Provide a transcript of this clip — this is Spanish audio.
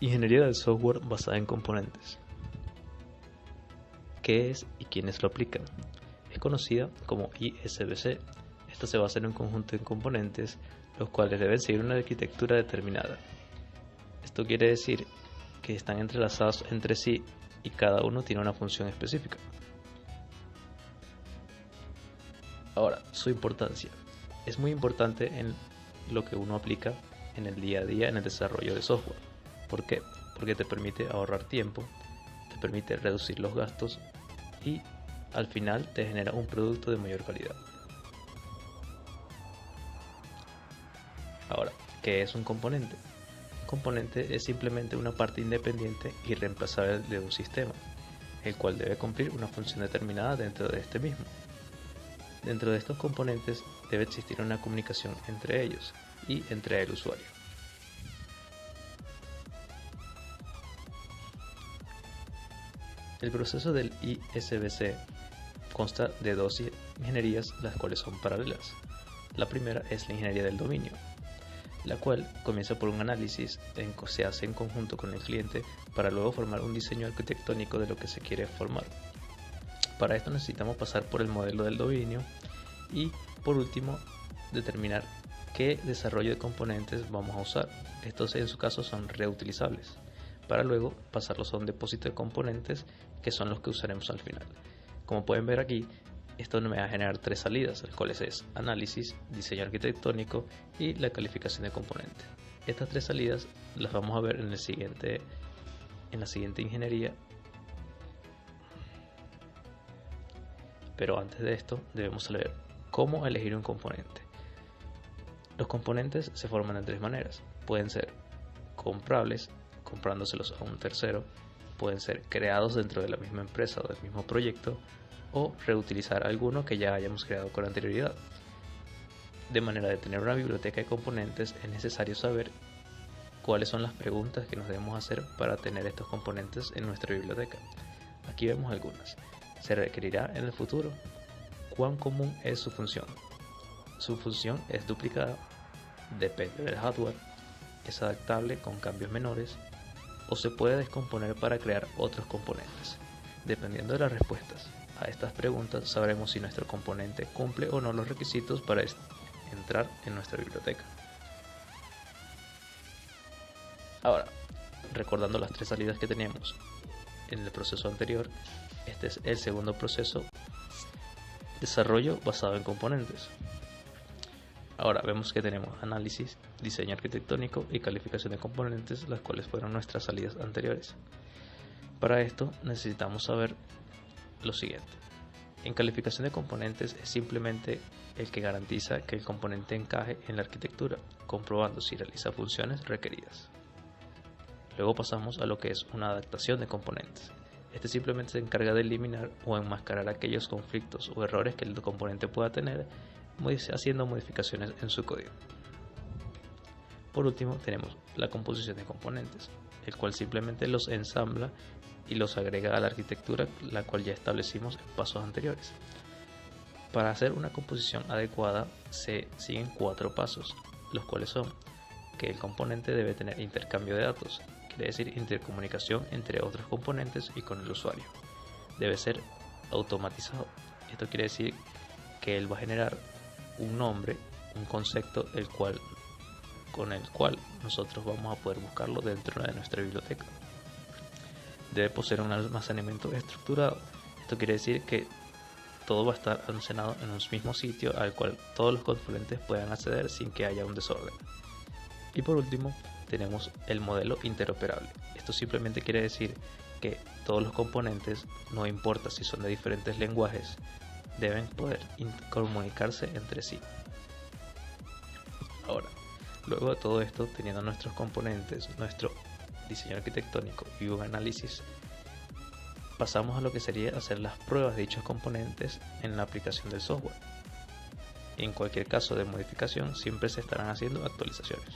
Ingeniería del software basada en componentes. ¿Qué es y quiénes lo aplican? Es conocida como ISBC. Esto se basa en un conjunto de componentes, los cuales deben seguir una arquitectura determinada. Esto quiere decir que están entrelazados entre sí y cada uno tiene una función específica. Ahora, su importancia. Es muy importante en lo que uno aplica en el día a día en el desarrollo de software. ¿Por qué? Porque te permite ahorrar tiempo, te permite reducir los gastos y al final te genera un producto de mayor calidad. Ahora, ¿qué es un componente? Un componente es simplemente una parte independiente y reemplazable de un sistema, el cual debe cumplir una función determinada dentro de este mismo. Dentro de estos componentes debe existir una comunicación entre ellos y entre el usuario. El proceso del ISBC consta de dos ingenierías, las cuales son paralelas. La primera es la ingeniería del dominio, la cual comienza por un análisis se hace en conjunto con el cliente para luego formar un diseño arquitectónico de lo que se quiere formar. Para esto necesitamos pasar por el modelo del dominio y por último determinar qué desarrollo de componentes vamos a usar. Estos en su caso son reutilizables, para luego pasarlos a un depósito de componentes que son los que usaremos al final. Como pueden ver aquí, esto me va a generar tres salidas, las cuales es análisis, diseño arquitectónico y la calificación de componentes. Estas tres salidas las vamos a ver en la siguiente ingeniería. Pero antes de esto debemos saber cómo elegir un componente. Los componentes se forman de tres maneras. Pueden ser comprables, comprándoselos a un tercero, pueden ser creados dentro de la misma empresa o del mismo proyecto, o reutilizar alguno que ya hayamos creado con anterioridad. De manera de tener una biblioteca de componentes es necesario saber cuáles son las preguntas que nos debemos hacer para tener estos componentes en nuestra biblioteca. Aquí vemos algunas. ¿Se requerirá en el futuro? ¿Cuán común es su función? Su función es duplicada, depende del hardware, es adaptable con cambios menores o se puede descomponer para crear otros componentes. Dependiendo de las respuestas a estas preguntas sabremos si nuestro componente cumple o no los requisitos para entrar en nuestra biblioteca. Ahora, recordando las tres salidas que teníamos en el proceso anterior, este es el segundo proceso, desarrollo basado en componentes. Ahora vemos que tenemos análisis, diseño arquitectónico y calificación de componentes, las cuales fueron nuestras salidas anteriores. Para esto necesitamos saber lo siguiente. En calificación de componentes es simplemente el que garantiza que el componente encaje en la arquitectura, comprobando si realiza funciones requeridas. Luego pasamos a lo que es una adaptación de componentes. Este simplemente se encarga de eliminar o enmascarar aquellos conflictos o errores que el componente pueda tener haciendo modificaciones en su código. Por último tenemos la composición de componentes, el cual simplemente los ensambla y los agrega a la arquitectura, la cual ya establecimos en pasos anteriores. Para hacer una composición adecuada se siguen 4 pasos, los cuales son que el componente debe tener intercambio de datos, quiere decir intercomunicación entre otros componentes y con el usuario. Debe ser automatizado, esto quiere decir que él va a generar un nombre, un concepto con el cual nosotros vamos a poder buscarlo dentro de nuestra biblioteca. Debe poseer un almacenamiento estructurado, esto quiere decir que todo va a estar almacenado en un mismo sitio al cual todos los componentes puedan acceder sin que haya un desorden. Y por último tenemos el modelo interoperable. Esto simplemente quiere decir que todos los componentes, no importa si son de diferentes lenguajes, deben poder comunicarse entre sí. Ahora, luego de todo esto, teniendo nuestros componentes, nuestro diseño arquitectónico y un análisis, pasamos a lo que sería hacer las pruebas de dichos componentes en la aplicación del software. En cualquier caso de modificación, siempre se estarán haciendo actualizaciones.